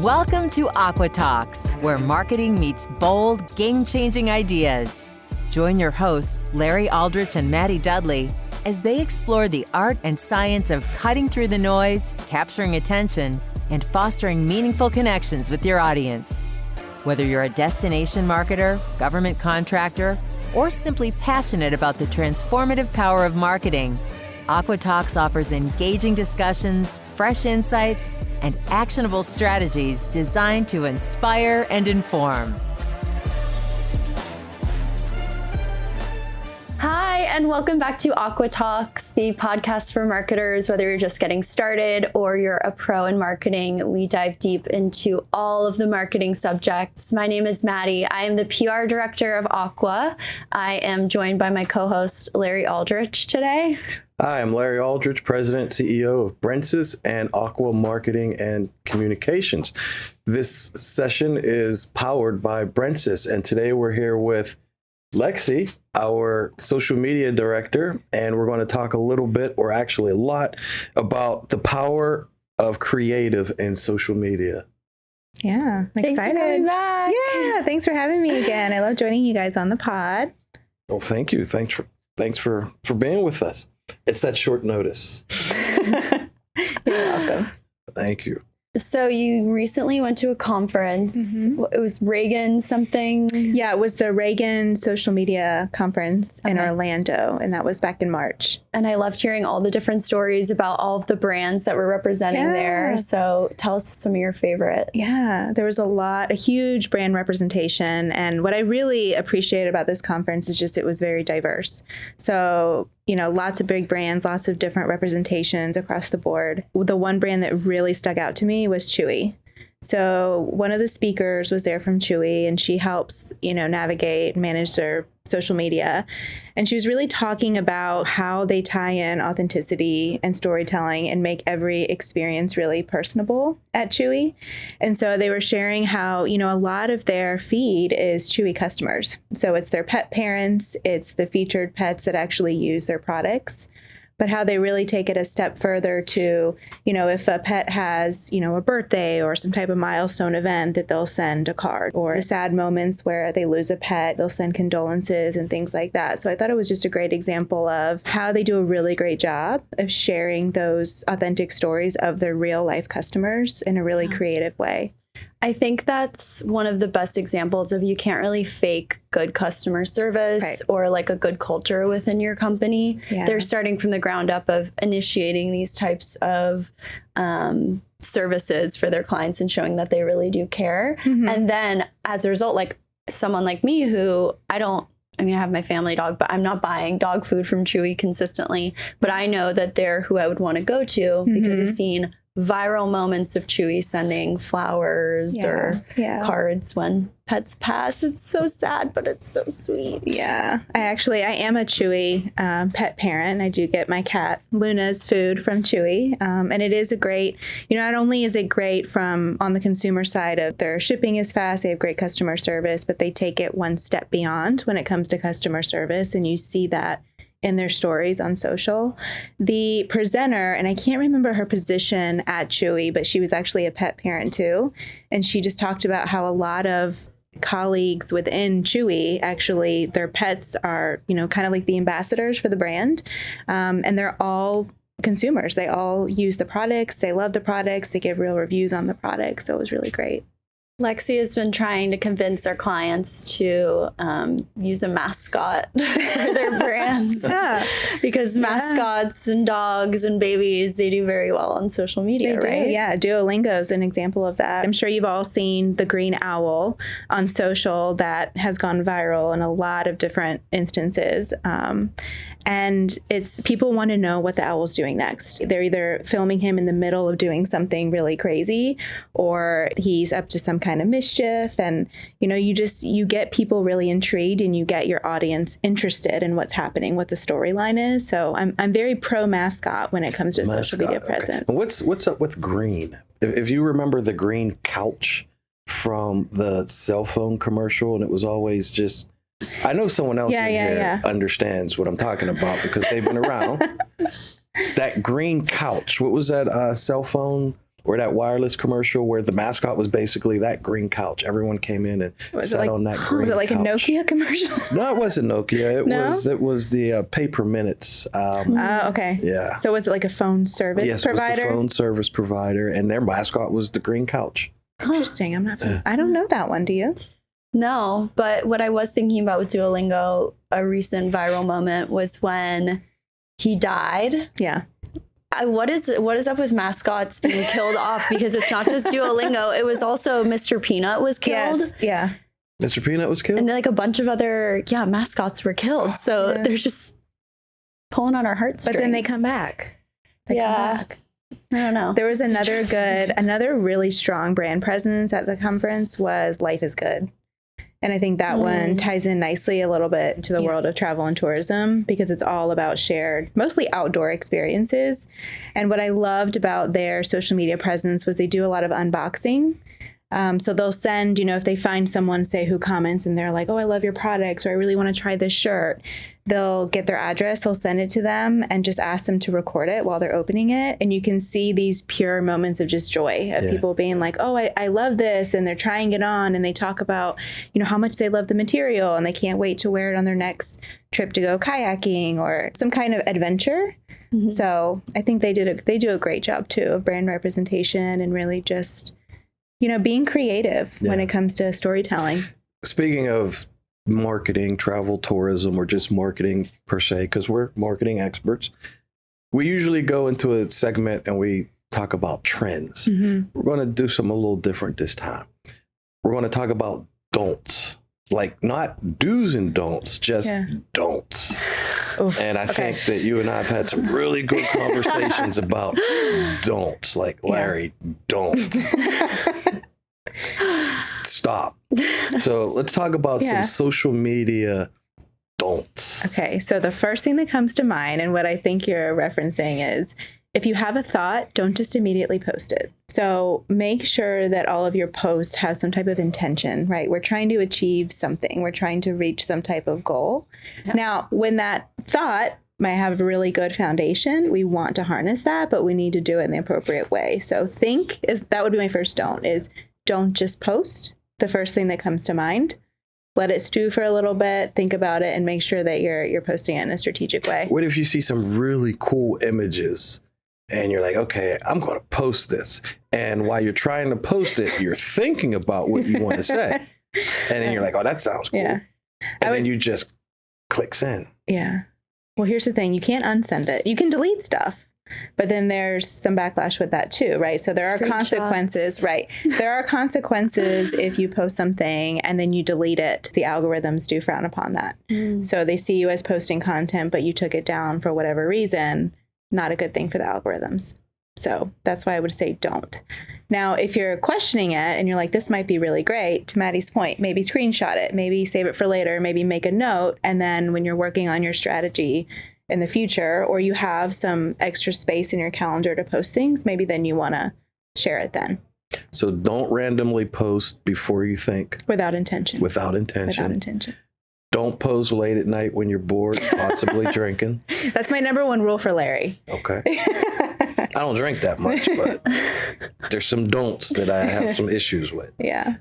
Welcome to Aqua Talks, where marketing meets bold, game-changing ideas. Join your hosts, Larry Aldrich and Maddie Dudley, as they explore the art and science of cutting through the noise, capturing attention, and fostering meaningful connections with your audience. Whether you're a destination marketer, government contractor, or simply passionate about the transformative power of marketing, Aqua Talks offers engaging discussions, fresh insights, and actionable strategies designed to inspire and inform. Hi, and welcome back to Aqua Talks, the podcast for marketers. Whether you're just getting started or you're a pro in marketing, we dive deep into all of the marketing subjects. My name is Maddie. I am the PR director of Aqua. I am joined by my co-host, Larry Aldrich, today. Hi, I'm Larry Aldrich, President and CEO of Brentsis and Aqua Marketing and Communications. This session is powered by Brentsis, and today we're here with Lexi, our social media director, and we're going to talk a little bit, or actually a lot, about the power of creative in social media. Yeah, I'm Thanks excited. for coming back. Yeah, thanks for having me again. I love joining you guys on the pod. Well, thank you. Thanks for being with us. It's that short notice. You're welcome. Thank you. So you recently went to a conference. It was Reagan something. Yeah, it was the Reagan Social Media Conference in Orlando, and that was back in March. And I loved hearing all the different stories about all of the brands that were representing there. So tell us some of your favorite. Yeah, there was a huge brand representation. And what I really appreciated about this conference is just it was very diverse. So, lots of big brands, lots of different representations across the board. The one brand that really stuck out to me was Chewy. So one of the speakers was there from Chewy, and she helps, navigate, manage their social media. And she was really talking about how they tie in authenticity and storytelling and make every experience really personable at Chewy. And so they were sharing how, a lot of their feed is Chewy customers. So it's their pet parents, it's the featured pets that actually use their products. But how they really take it a step further to, if a pet has, a birthday or some type of milestone event, that they'll send a card, or the sad moments where they lose a pet, they'll send condolences and things like that. So I thought it was just a great example of how they do a really great job of sharing those authentic stories of their real life customers in a really creative way. I think that's one of the best examples of you can't really fake good customer service or like a good culture within your company. Yeah. They're starting from the ground up of initiating these types of services for their clients and showing that they really do care. And then as a result, like someone like me who I have my family dog, but I'm not buying dog food from Chewy consistently. But I know that they're who I would want to go to because I've seen viral moments of Chewy sending flowers or cards when pets pass. It's so sad, but it's so sweet. Yeah. I am a Chewy pet parent. I do get my cat Luna's food from Chewy. And it is a great, not only is it great from on the consumer side of their shipping is fast, they have great customer service, but they take it one step beyond when it comes to customer service. And you see that in their stories on social. The presenter, and I can't remember her position at Chewy, but she was actually a pet parent too. And she just talked about how a lot of colleagues within Chewy, actually, their pets are, kind of like the ambassadors for the brand. And they're all consumers. They all use the products. They love the products. They give real reviews on the products. So it was really great. Lexi has been trying to convince our clients to use a mascot for their brands because mascots and dogs and babies, they do very well on social media, right? Yeah, Duolingo is an example of that. I'm sure you've all seen the green owl on social that has gone viral in a lot of different instances. And it's people want to know what the owl's doing next. They're either filming him in the middle of doing something really crazy, or he's up to some kind of mischief. And, you get people really intrigued, and you get your audience interested in what's happening, what the storyline is. So I'm very pro mascot when it comes to social media presence. And what's up with green? If you remember the green couch from the cell phone commercial, and it was always just, I know someone else in here understands what I'm talking about because they've been around. That green couch, what was that cell phone or that wireless commercial where the mascot was basically that green couch. Everyone came in and sat on that green couch. Was it like couch. a Nokia commercial? No, it wasn't Nokia. It was the paper minutes. Okay. Yeah. So was it like a phone service provider? Yes, it was the phone service provider, and their mascot was the green couch. Interesting. I don't know that one. Do you? No, but what I was thinking about with Duolingo, a recent viral moment was when he died. Yeah. What is up with mascots being killed off? Because it's not just Duolingo. It was also Mr. Peanut was killed. Yes. Yeah. Mr. Peanut was killed? And like a bunch of other, mascots were killed. So they're just pulling on our heartstrings. But then they come back. Come back. I don't know. There was another really strong brand presence at the conference was Life is Good. And I think that one ties in nicely a little bit to the world of travel and tourism because it's all about shared, mostly outdoor experiences. And what I loved about their social media presence was they do a lot of unboxing. So they'll send, if they find someone, say, who comments and they're like, oh, I love your products, or I really want to try this shirt. They'll get their address, they'll send it to them and just ask them to record it while they're opening it. And you can see these pure moments of just joy of people being like, oh, I love this. And they're trying it on and they talk about, how much they love the material and they can't wait to wear it on their next trip to go kayaking or some kind of adventure. Mm-hmm. So I think they do a great job, too, of brand representation and really just being creative when it comes to storytelling. Speaking of marketing, travel, tourism, or just marketing per se, because we're marketing experts, we usually go into a segment and we talk about trends. Mm-hmm. We're going to do something a little different this time. We're going to talk about don'ts, like not do's and don'ts, just don'ts. Oof, and I think that you and I have had some really good conversations about don'ts, like Larry, don't. Stop. So let's talk about some social media don'ts. Okay. So the first thing that comes to mind and what I think you're referencing is if you have a thought, don't just immediately post it. So make sure that all of your posts have some type of intention, right? We're trying to achieve something. We're trying to reach some type of goal. Yeah. Now, when that thought might have a really good foundation, we want to harness that, but we need to do it in the appropriate way. So that would be my first don't, is don't just post the first thing that comes to mind. Let it stew for a little bit, think about it, and make sure that you're posting it in a strategic way. What if you see some really cool images and you're like, okay, I'm going to post this. And while you're trying to post it, you're thinking about what you want to say. And then you're like, oh, that sounds cool. Yeah. And then you just click send. Yeah. Well, here's the thing. You can't unsend it. You can delete stuff. But then there's some backlash with that too, right? So there are consequences, right? There are consequences if you post something and then you delete it. The algorithms do frown upon that. So they see you as posting content, but you took it down for whatever reason. Not a good thing for the algorithms. So that's why I would say don't. Now, if you're questioning it and you're like, this might be really great, to Maddie's point, maybe screenshot it, maybe save it for later, maybe make a note. And then when you're working on your strategy in the future, or you have some extra space in your calendar to post things, maybe then you want to share it then. So don't randomly post before you think. Without intention. Without intention. Don't post late at night when you're bored, possibly drinking. That's my number one rule for Larry. Okay. I don't drink that much, but there's some don'ts that I have some issues with. Yeah.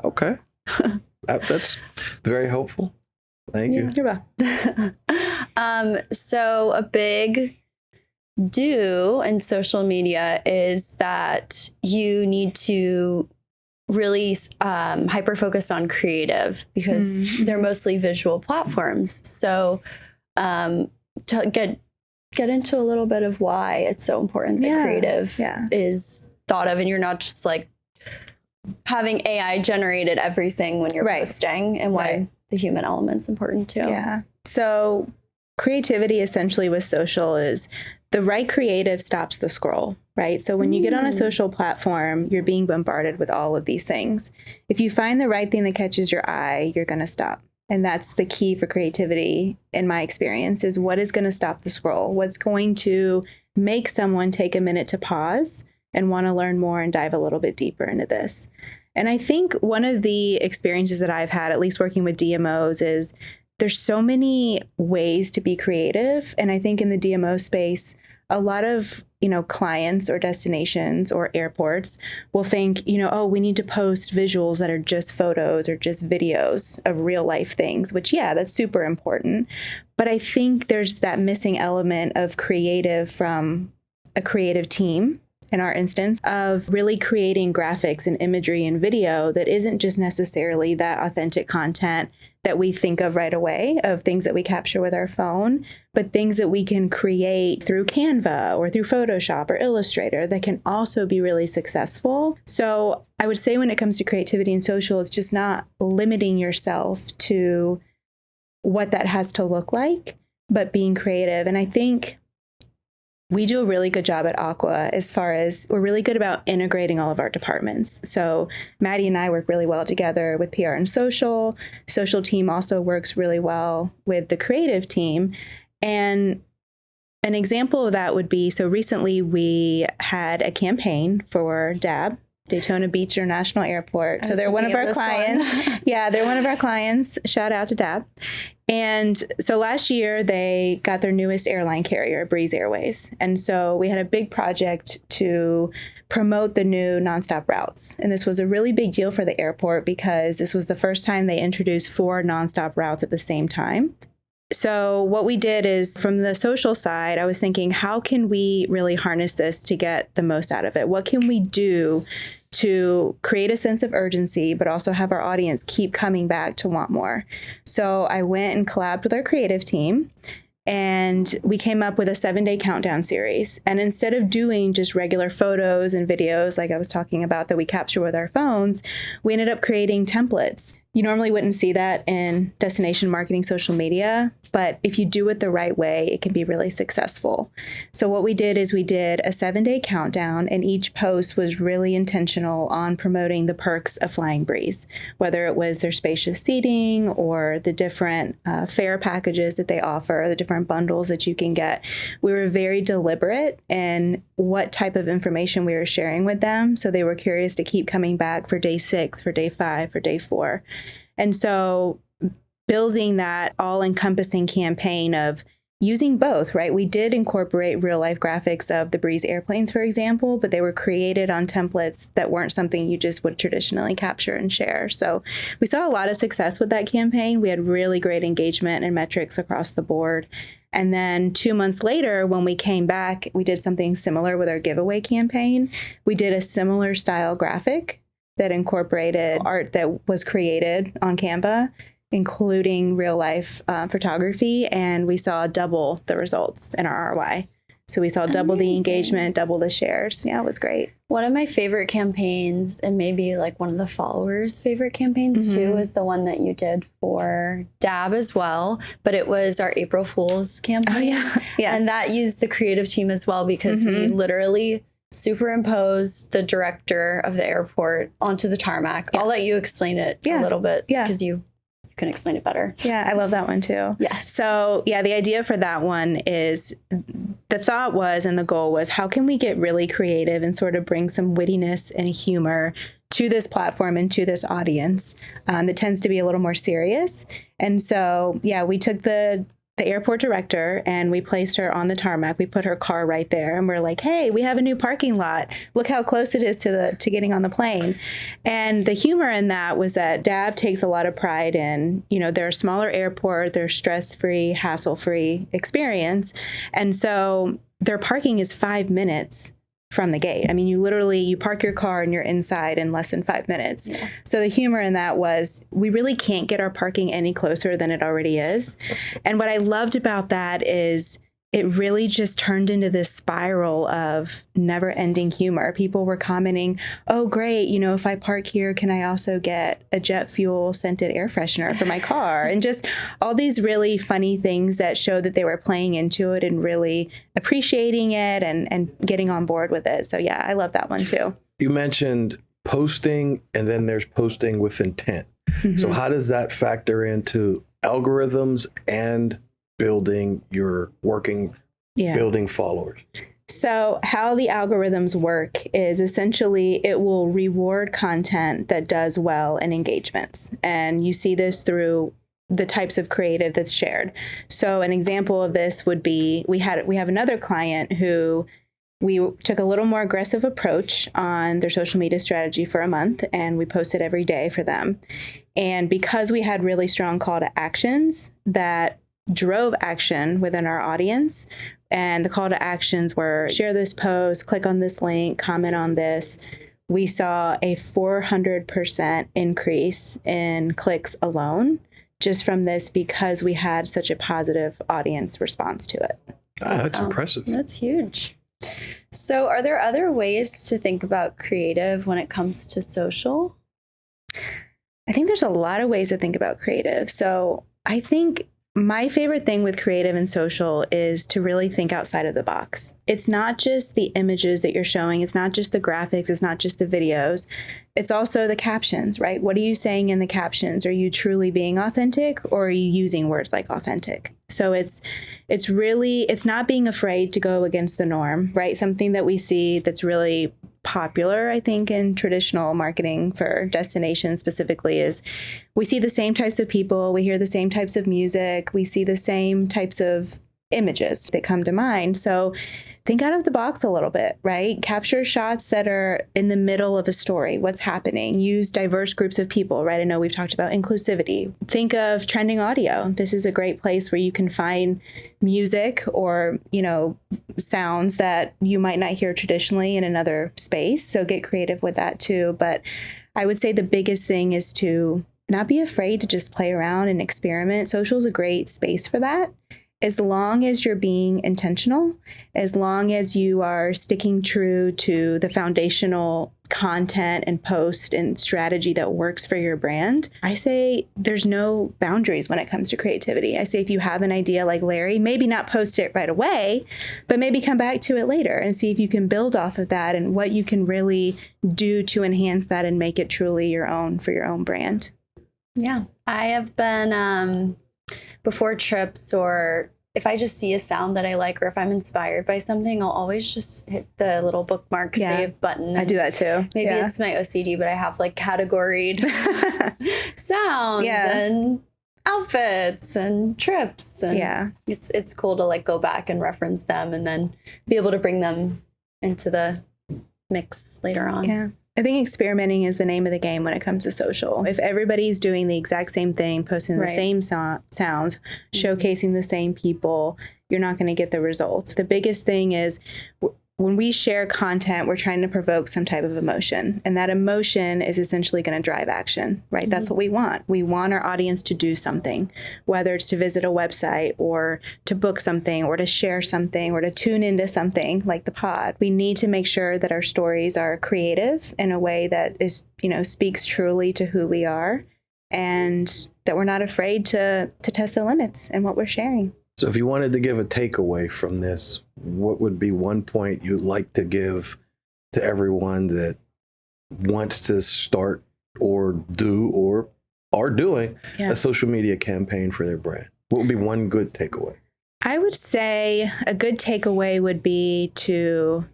Okay. That's very helpful. Thank you. You're welcome. So a big do in social media is that you need to really hyper focus on creative because they're mostly visual platforms. So to get into a little bit of why it's so important that creative is thought of, and you're not just like having AI generated everything when you're posting, and why the human element's important too. Yeah. So creativity essentially with social is the right creative stops the scroll, right? So when you get on a social platform, you're being bombarded with all of these things. If you find the right thing that catches your eye, you're going to stop. And that's the key for creativity, in my experience, is what is going to stop the scroll? What's going to make someone take a minute to pause and want to learn more and dive a little bit deeper into this? And I think one of the experiences that I've had, at least working with DMOs, is there's so many ways to be creative. And I think in the DMO space, a lot of, clients or destinations or airports will think, oh, we need to post visuals that are just photos or just videos of real life things, which, yeah, that's super important. But I think there's that missing element of creative from a creative team, in our instance, of really creating graphics and imagery and video that isn't just necessarily that authentic content that we think of right away, of things that we capture with our phone, but things that we can create through Canva or through Photoshop or Illustrator that can also be really successful. So I would say when it comes to creativity and social, it's just not limiting yourself to what that has to look like, but being creative. And I think we do a really good job at Aqua as far as we're really good about integrating all of our departments. So Maddie and I work really well together with PR and social. Social team also works really well with the creative team. And an example of that would be, so recently we had a campaign for DAB, Daytona Beach International Airport. So they're one of our clients. Yeah, they're one of our clients. Shout out to DAB. And so last year they got their newest airline carrier, Breeze Airways. And so we had a big project to promote the new nonstop routes. And this was a really big deal for the airport because this was the first time they introduced 4 nonstop routes at the same time. So what we did is, from the social side, I was thinking, how can we really harness this to get the most out of it? What can we do to create a sense of urgency, but also have our audience keep coming back to want more? So I went and collabed with our creative team, and we came up with a 7-day countdown series. And instead of doing just regular photos and videos like I was talking about that we capture with our phones, we ended up creating templates. You normally wouldn't see that in destination marketing social media, but if you do it the right way, it can be really successful. So what we did is we did a 7-day countdown, and each post was really intentional on promoting the perks of flying Breeze, whether it was their spacious seating or the different fare packages that they offer, the different bundles that you can get. We were very deliberate in what type of information we were sharing with them, so they were curious to keep coming back for day 6, for day 5, for day 4. And so building that all-encompassing campaign of using both, right? We did incorporate real-life graphics of the Breeze airplanes, for example, but they were created on templates that weren't something you just would traditionally capture and share. So we saw a lot of success with that campaign. We had really great engagement and metrics across the board. And then 2 months later, when we came back, we did something similar with our giveaway campaign. We did a similar style graphic that incorporated art that was created on Canva, including real life photography. And we saw double the results in our ROI. So we saw double the engagement, double the shares. Yeah, it was great. One of my favorite campaigns, and maybe like one of the followers' favorite campaigns too, is the one that you did for DAB as well. But it was our April Fool's campaign. Oh, yeah. Yeah. And that used the creative team as well, because we literally superimposed the director of the airport onto the tarmac. I'll let you explain it a little bit because you can explain it better. Yeah, I love that one too. Yes. So yeah, the idea for that one is, the thought was, and the goal was, how can we get really creative and sort of bring some wittiness and humor to this platform and to this audience that tends to be a little more serious. And so, yeah, we took the airport director and we placed her on the tarmac. We put her car right there, and we're like, hey, we have a new parking lot. Look how close it is to getting on the plane. And the humor in that was that DAB takes a lot of pride in, they're a smaller airport, they're stress-free, hassle-free experience. And so their parking is 5 minutes from the gate. I mean, you park your car and you're inside in less than 5 minutes. Yeah. So the humor in that was, we really can't get our parking any closer than it already is. And what I loved about that is it really just turned into this spiral of never-ending humor. People were commenting, oh, great, if I park here, can I also get a jet fuel scented air freshener for my car? And just all these really funny things that showed that they were playing into it and really appreciating it and getting on board with it. So yeah, I love that one too. You mentioned posting, and then there's posting with intent. So how does that factor into algorithms and building followers? So how the algorithms work is essentially it will reward content that does well in engagements. And you see this through the types of creative that's shared. So an example of this would be, we have another client who we took a little more aggressive approach on their social media strategy for a month, and we posted every day for them. And because we had really strong call to actions that drove action within our audience, and the call to actions were share this post, click on this link, comment on this, we saw a 400% increase in clicks alone just from this, because we had such a positive audience response to it. That's impressive. That's huge. So are there other ways to think about creative when it comes to social? I think there's a lot of ways to think about creative. So I think my favorite thing with creative and social is to really think outside of the box. It's not just the images that you're showing. It's not just the graphics. It's not just the videos. It's also the captions, right? What are you saying in the captions? Are you truly being authentic, or are you using words like authentic? So it's not being afraid to go against the norm, right? Something that we see that's really popular, I think, in traditional marketing for destinations specifically is we see the same types of people, we hear the same types of music, we see the same types of images that come to mind. So think out of the box a little bit, right? Capture shots that are in the middle of a story. What's happening? Use diverse groups of people, right? I know we've talked about inclusivity. Think of trending audio. This is a great place where you can find music or, sounds that you might not hear traditionally in another space. So get creative with that too. But I would say the biggest thing is to not be afraid to just play around and experiment. Social is a great space for that. As long as you're being intentional, as long as you are sticking true to the foundational content and post and strategy that works for your brand, I say there's no boundaries when it comes to creativity. I say if you have an idea like Larry, maybe not post it right away, but maybe come back to it later and see if you can build off of that and what you can really do to enhance that and make it truly your own for your own brand. Yeah, I have been... before trips, or if I just see a sound that I like, or if I'm inspired by something, I'll always just hit the little bookmark save button. I do that too. Maybe it's my OCD, but I have like categoried sounds and outfits and trips. And it's cool to like go back and reference them and then be able to bring them into the mix later on. Yeah. I think experimenting is the name of the game when it comes to social. If everybody's doing the exact same thing, posting the same sounds, showcasing the same people, you're not going to get the results. The biggest thing is when we share content, we're trying to provoke some type of emotion. And that emotion is essentially going to drive action, right? Mm-hmm. That's what we want. We want our audience to do something, whether it's to visit a website or to book something or to share something or to tune into something like the pod. We need to make sure that our stories are creative in a way that is, speaks truly to who we are, and that we're not afraid to test the limits in what we're sharing. So if you wanted to give a takeaway from this, what would be one point you'd like to give to everyone that wants to start or do or are doing a social media campaign for their brand? What would be one good takeaway? I would say a good takeaway would be to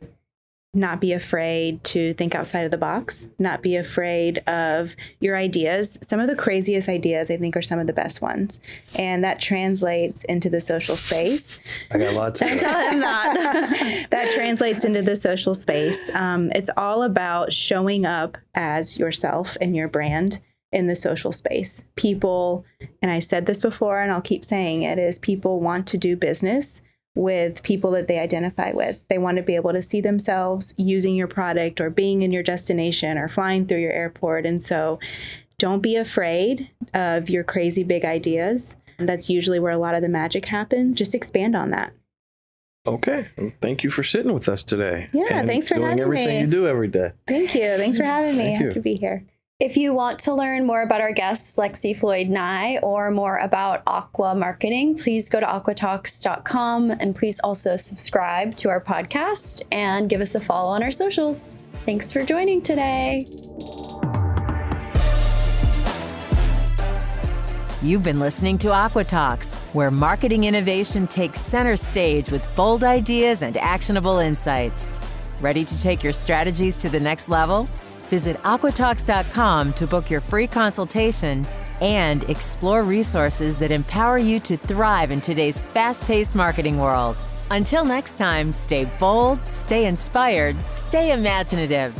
not be afraid to think outside of the box, not be afraid of your ideas. Some of the craziest ideas, I think, are some of the best ones. And that translates into the social space. I got lots of Tell him that. That translates into the social space. It's all about showing up as yourself and your brand in the social space. People, and I said this before and I'll keep saying it, is people want to do business with people that they identify with. They want to be able to see themselves using your product or being in your destination or flying through your airport. And so don't be afraid of your crazy big ideas. That's usually where a lot of the magic happens. Just expand on that. Okay. Well, thank you for sitting with us today. Yeah, thanks for having me. Doing everything you do every day. Thank you. Thanks for having me. Happy to be here. If you want to learn more about our guests, Lexi, Floyd, and I, or more about Aqua marketing, please go to aquatalks.com, and please also subscribe to our podcast and give us a follow on our socials. Thanks for joining today. You've been listening to Aqua Talks, where marketing innovation takes center stage with bold ideas and actionable insights. Ready to take your strategies to the next level? Visit aquatalks.com to book your free consultation and explore resources that empower you to thrive in today's fast-paced marketing world. Until next time, stay bold, stay inspired, stay imaginative.